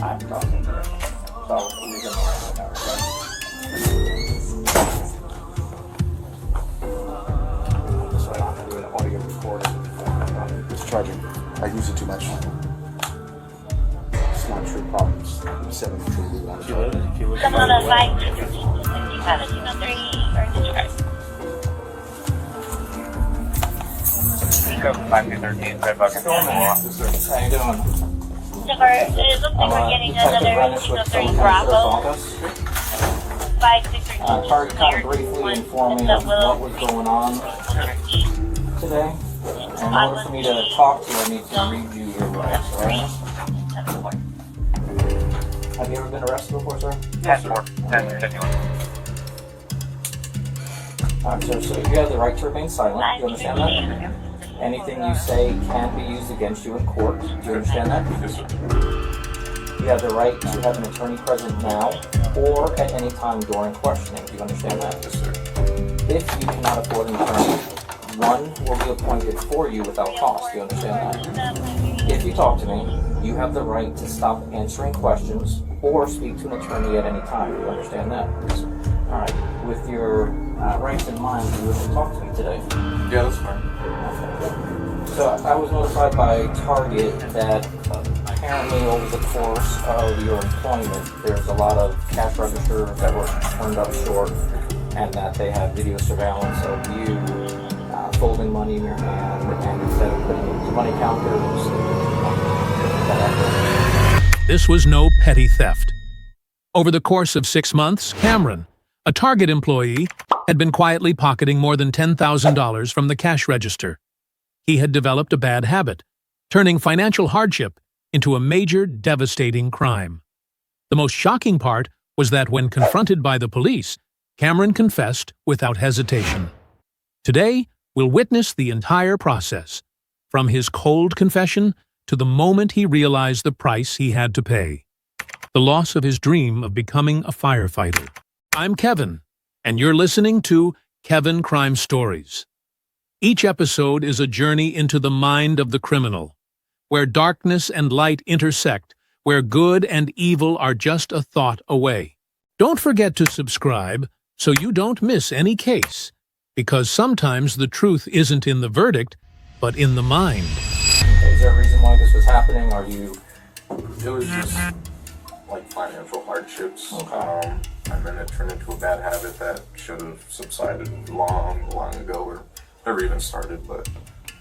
I'm talking to her. So we can learn that. This way I'm doing the audio recording. It's charging. I use it too much. It's not true problems. I'm 73. Someone on 5 to 13 to 65 at 203 or discharge. Go 5 to 13, red bucket. How you doing? So it looks like we're getting another 203 Bravo. 5 to 13. Target kind of briefly inform me of what was going on today. In order for me to talk to you, I need to read you your rights, right? Have you ever been arrested before, sir? 10-4, 10-51. Alright, sir, so you have the right to remain silent. Do you understand that? Anything you say can be used against you in court. Do you understand that? Yes, sir. You have the right to have an attorney present now or at any time during questioning. Do you understand that? Yes, sir. If you cannot afford an attorney, one will be appointed for you without cost. Do you understand that? If you talk to me, you have the right to stop answering questions or speak to an attorney at any time. Do you understand that? Yes, sir. Alright, with your rights in mind, do you wish to talk to me today? Yeah, that's fine. So I was notified by Target that apparently over the course of your employment, there's a lot of cash registers that were turned up short and that they have video surveillance of you folding money in your hand and instead of putting it into money counters. This was no petty theft. Over the course of 6 months, Cameron, a Target employee, had been quietly pocketing more than $10,000 from the cash register. He had developed a bad habit, turning financial hardship into a major, devastating crime. The most shocking part was that when confronted by the police, Cameron confessed without hesitation. Today, we'll witness the entire process, from his cold confession to the moment he realized the price he had to pay. The loss of his dream of becoming a firefighter. I'm Kevin, and you're listening to Kevin Crime Stories. Each episode is a journey into the mind of the criminal, where darkness and light intersect, where good and evil are just a thought away. Don't forget to subscribe so you don't miss any case, because sometimes the truth isn't in the verdict, but in the mind. Is there a reason why this was happening? Are you... It was just like financial hardships. Okay. And then it turned into a bad habit that should have subsided long ago or never even started, but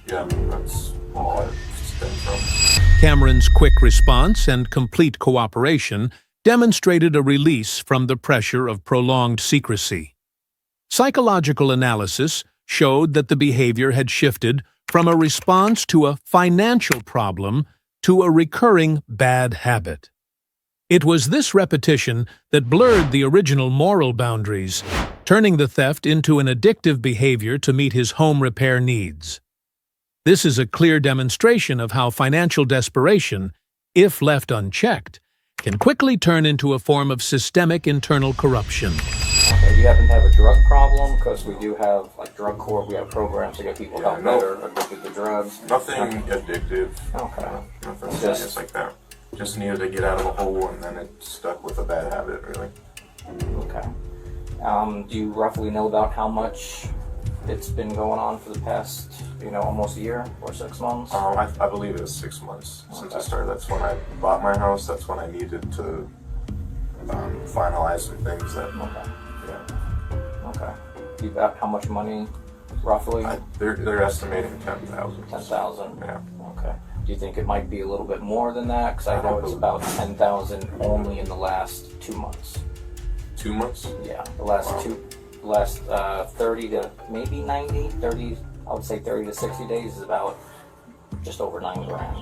yeah, that's all it stemmed from. Cameron's quick response and complete cooperation demonstrated a release from the pressure of prolonged secrecy. Psychological analysis showed that the behavior had shifted from a response to a financial problem to a recurring bad habit. It was this repetition that blurred the original moral boundaries, turning the theft into an addictive behavior to meet his home repair needs. This is a clear demonstration of how financial desperation, if left unchecked, can quickly turn into a form of systemic internal corruption. Okay, do you happen to have a drug problem? Because we do have, like, drug court, we have programs to get people help that are addicted to drugs. Nothing addictive. Okay. Nothing Just- serious like that. Just needed to get out of a hole and then it stuck with a bad habit, really. Okay. Do you roughly know about how much it's been going on for the past, almost a year or 6 months? I believe it was 6 months since I Okay. started. That's when I bought my house. That's when I needed to finalize the things that. Okay. Yeah. Okay. You got how much money, roughly? They're estimating 10,000. 10,000? Yeah. Okay. Do you think it might be a little bit more than that? Because I know it's about 10,000 only in the last 2 months. 2 months? Yeah, the last Wow. 30 to maybe 90, 30, I would say 30 to 60 days is about just over $9 grand.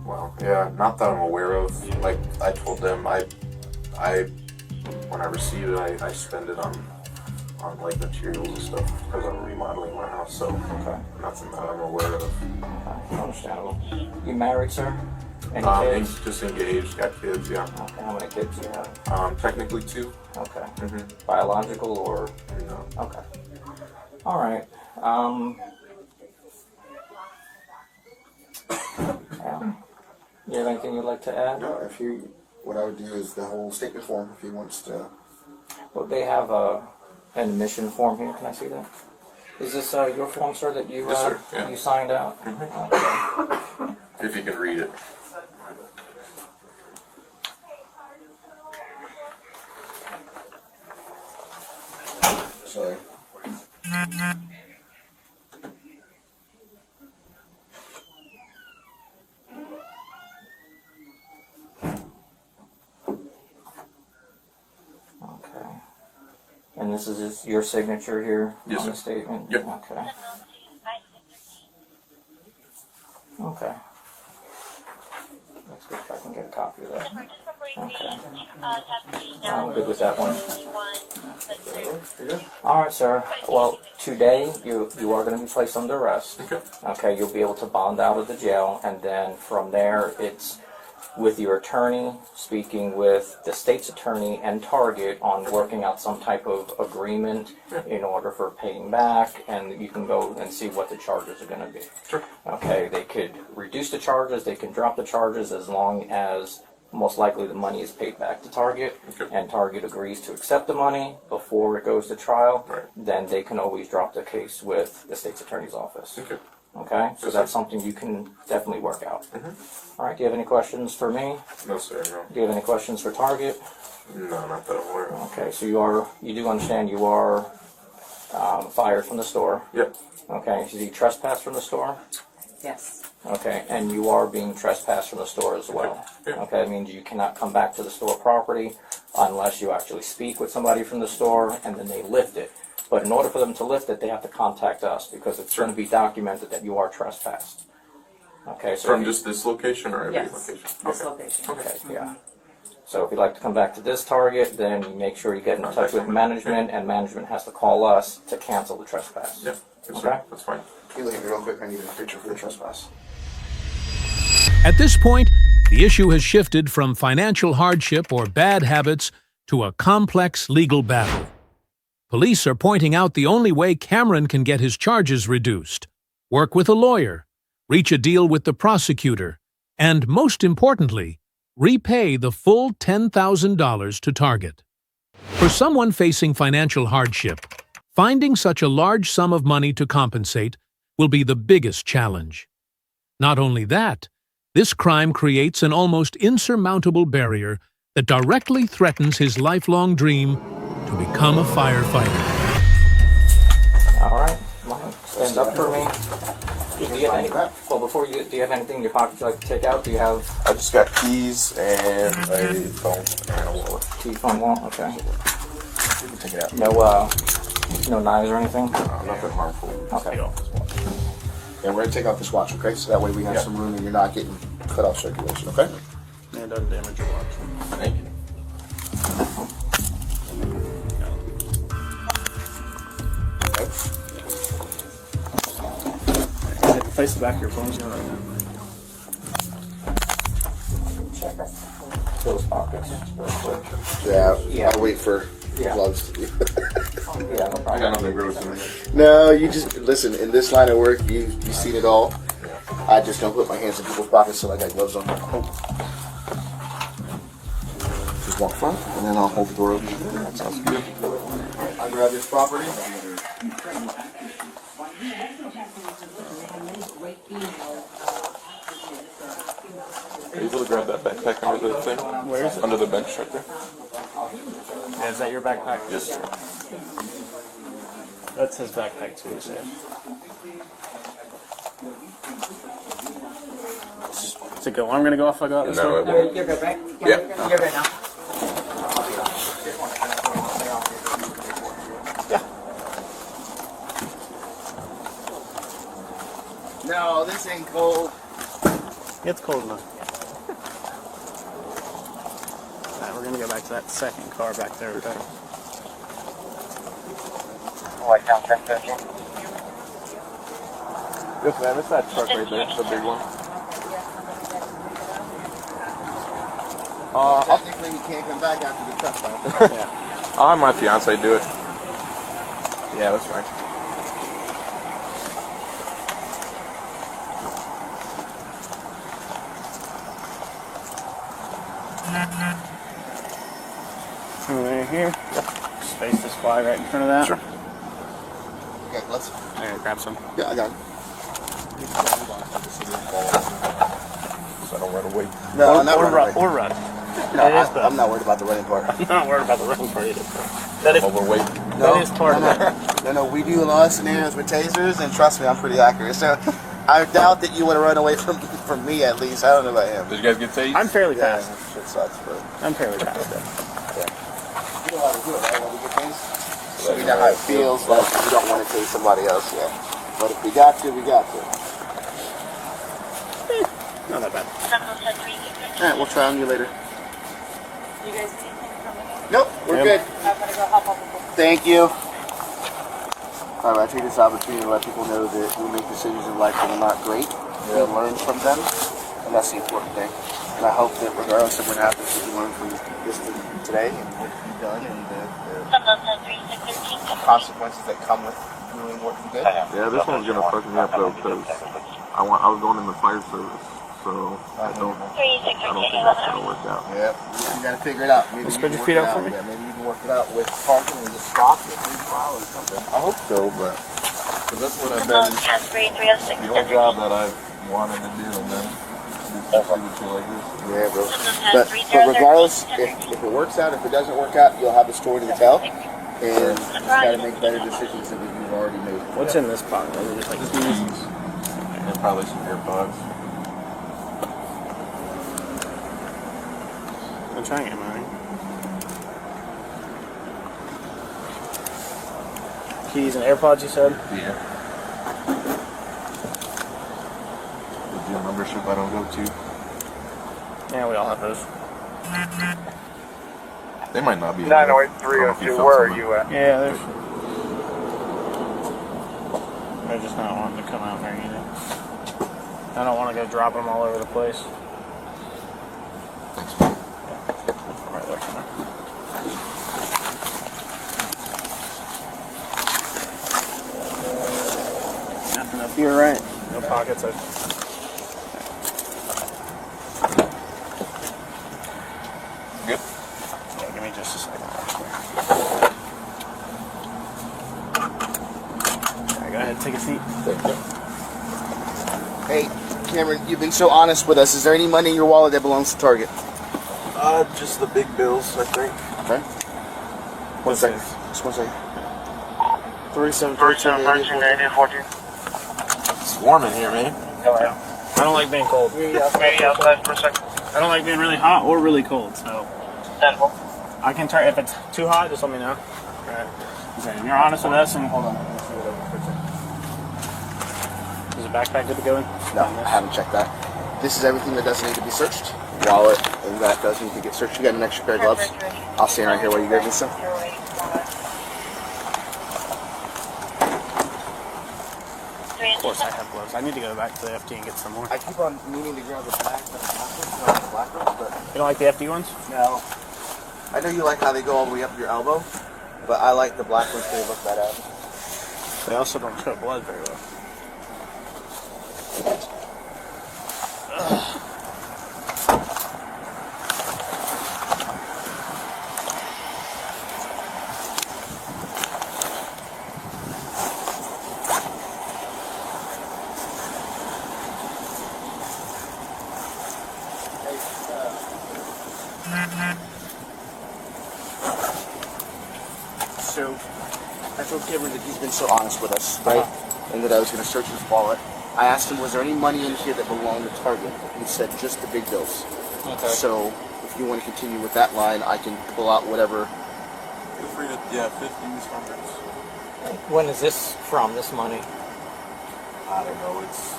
Wow. Yeah. Not that I'm aware of. Like I told them, I when I receive it, I spend it on like materials and stuff because I'm remodeling my house. So Okay. nothing that I'm aware of. Okay, understandable. You married, sir? Any kids? Just engaged, got kids. Yeah. Okay, how many kids do you have? Technically 2. Okay. Mm-hmm. Biological or? No. Okay. All right. Yeah. You have anything you'd like to add? No, what I would do is the whole statement form if he wants to. Well, they have an admission form here. Can I see that? Is this your form, sir, that you Yes, sir. Yeah. you signed out? Okay. If you can read it. Sorry. Okay. And this is just your signature here Yes, on the sir. statement? Yep. Okay. Okay. Let's see if I can get a copy of that. Okay. I'm good with that one. All right, sir. Well, today you are going to be placed under arrest. Okay. Okay, you'll be able to bond out of the jail, and then from there it's with your attorney, speaking with the state's attorney and Target on working out some type of agreement in order for paying back, and you can go and see what the charges are going to be. Sure. Okay, they could reduce the charges, they can drop the charges as long as most likely the money is paid back to Target, Okay. and Target agrees to accept the money before it goes to trial, Right. then they can always drop the case with the state's attorney's office. Okay. Okay, so Yes, that's sir. something you can definitely work out. Mm-hmm. All right, do you have any questions for me? No, sir. No. Do you have any questions for Target? No, not that I'm aware of. Okay, so you do understand you are fired from the store. Yep. Okay, so you trespass from the store? Yes. Okay, and you are being trespassed from the store as well. Yeah. Okay, that means you cannot come back to the store property unless you actually speak with somebody from the store and then they lift it. But in order for them to lift it, they have to contact us because it's going to be documented that you are trespassed. Okay, so From just this location or every Yes. location? This Okay. location. okay, yeah. So if you'd like to come back to this Target, then you make sure you get in touch with management, and management has to call us to cancel the trespass. Yep. Yes, Okay. sir. That's fine. Can you look at me real quick? I need a picture for the trespass. At this point, the issue has shifted from financial hardship or bad habits to a complex legal battle. Police are pointing out the only way Cameron can get his charges reduced: work with a lawyer, reach a deal with the prosecutor, and, most importantly, repay the full $10,000 to Target. For someone facing financial hardship, finding such a large sum of money to compensate will be the biggest challenge. Not only that, this crime creates an almost insurmountable barrier that directly threatens his lifelong dream to become a firefighter. All right, Mike, stand up for me. Do you have any, well, before you, do you have anything in your pocket you'd like to take out? Do you have I just got keys and a phone and a wallet. key phone wall? Okay. You can take it out. No knives or anything? Nothing harmful. Okay. And we're gonna take off this watch, okay? So that way we have some room and you're not getting cut off circulation, okay? And it doesn't damage your watch. Thank you. Face the back of your phone's going right now. Those pockets. Yeah. I'll wait for Yeah. gloves to be. Yeah, no I problem. got nothing gross in there. No, you just listen. In this line of work, you've seen it all. I just don't put my hands in people's pockets, so I got gloves on. Oh. Just walk front, and then I'll hold the door open. That sounds good. I grab this property. Are you able to grab that backpack under the thing? Where is it? Under the bench right there. Yeah, is that your backpack? Yes, sir. That's his backpack too, so. Does it go? I'm gonna go off. I go out this No, way. it won't. You're good, right? Yeah. You're good now. No, this ain't cold. It's cold enough. Alright, we're gonna go back to that second car back there. Okay? Yes, ma'am. It's that truck right there, the big one. Technically, you can't come back after the trespass. I'll have my fiance do it. Yeah, that's fine. fly right in front of that? Sure. Okay, let's. I gotta grab some. Yeah, I got it. So I don't run away. No, I'm not or running away. run. No, That is the- I'm not worried about the running part. I'm not worried about the running part either. That is, Overweight. that is part of it. No, we do a lot of scenarios with tasers, and trust me, I'm pretty accurate. So I doubt that you want to run away from me, at least. I don't know about him. Did you guys get tased? I'm fairly Yeah, fast. shit sucks, but I'm fairly fast. you know how to do it, right? When we get tased, so we know how it feels. Like we don't want to tase somebody else yet, but if we got to, we got to. Not that bad. All right, we'll try on you later. You guys need anything from me? Nope, we're Yep. good. I'm gonna go hop on the boat. Thank you. All right, I take this opportunity to let people know that we make decisions in life that are not great. We learn from them, and that's the important thing. And I hope that regardless of what happens, that you learn from this today and what you've done and the consequences that come with doing what you did. Yeah, this one's gonna fuck me up though, because I was going in the fire service, so I don't think that's gonna work out. Yeah, you gotta figure it out. Maybe Spread you your can feet work out it for me. Yeah, maybe you can work it out with parking and just stop it meanwhile or something. I hope so, but cause that's what I've Hello, been, Casper 306. the only job that I've wanted to do, and then do shit like this. Yeah, bro. But regardless, if it works out, if it doesn't work out, you'll have a story to tell. And you just gotta make better decisions than you've already made. What's in this pocket? Is it just like keys? And probably some AirPods. I'm trying to get mine. Keys and AirPods, you said? Yeah. The gym membership I don't go to. Yeah, we all have those. They might not be. 908-302, where are you at? Yeah, there's. They're just not wanting to come out there either. I don't want to go drop them all over the place. Thanks, man. Right there for now. Nothing up here, right? No pockets. Good. Yeah, give me just a second. Alright, go ahead, take a seat. Hey, Cameron, you've been so honest with us. Is there any money in your wallet that belongs to Target? Just the big bills, I think. Okay. One second. Just 1 second. 3713 It's warm in here, man. I don't like being cold. Maybe outside for a second. I don't like being really hot or really cold, so Denver. I can turn. If it's too hot, just let me know. Right. Okay, if you're honest with us, and hold on. Is the backpack good to go in? No, I haven't checked that. This is everything that doesn't need to be searched. Wallet, and that does need to get searched. You got an extra pair of gloves? I'll stand right here while you grab this stuff. Of course, I have gloves. I need to go back to the FT and get some more. I keep on meaning to grab the black ones, but You don't like the FD ones? no. I know you like how they go all the way up your elbow, but I like the black ones because they look badass. They also don't show blood very well. So, I told Cameron that he's been so honest with us, right? And that I was going to search his wallet. I asked him, was there any money in here that belonged to Target? He said, just the big bills. Okay. So, if you want to continue with that line, I can pull out whatever. Feel free to, 50s, 100s. When is this from, this money? I don't know, it's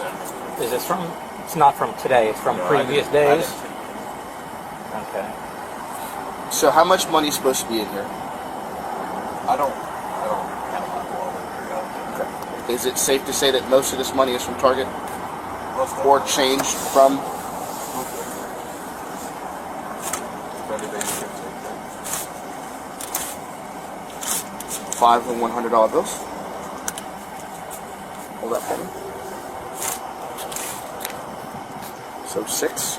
70s. Is this from, it's not from today, it's from No, I previous didn't- I days? didn't take Okay. So, how much money is supposed to be in here? it. I don't have my wallet or anything. Is it safe to say that most of this money is from Target? Most of Or it. changed from? Better than you can take that. $5 and $100 bills? Hold that for me. So 6.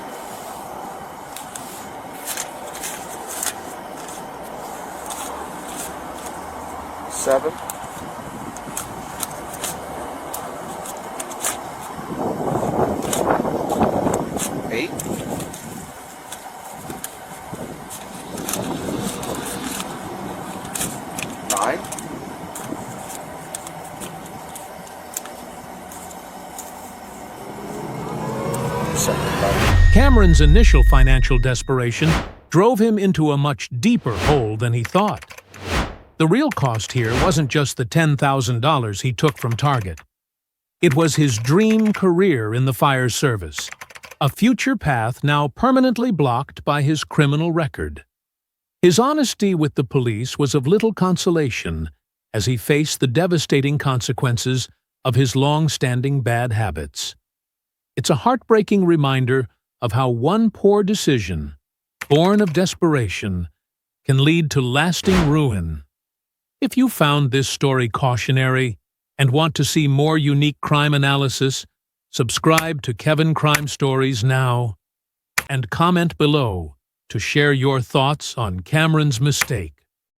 7. 8. 9. 7. Cameron's initial financial desperation drove him into a much deeper hole than he thought. The real cost here wasn't just the $10,000 he took from Target. It was his dream career in the fire service, a future path now permanently blocked by his criminal record. His honesty with the police was of little consolation as he faced the devastating consequences of his long-standing bad habits. It's a heartbreaking reminder of how one poor decision, born of desperation, can lead to lasting ruin. If you found this story cautionary and want to see more unique crime analysis, subscribe to Kevin Crime Stories now and comment below to share your thoughts on Cameron's mistake.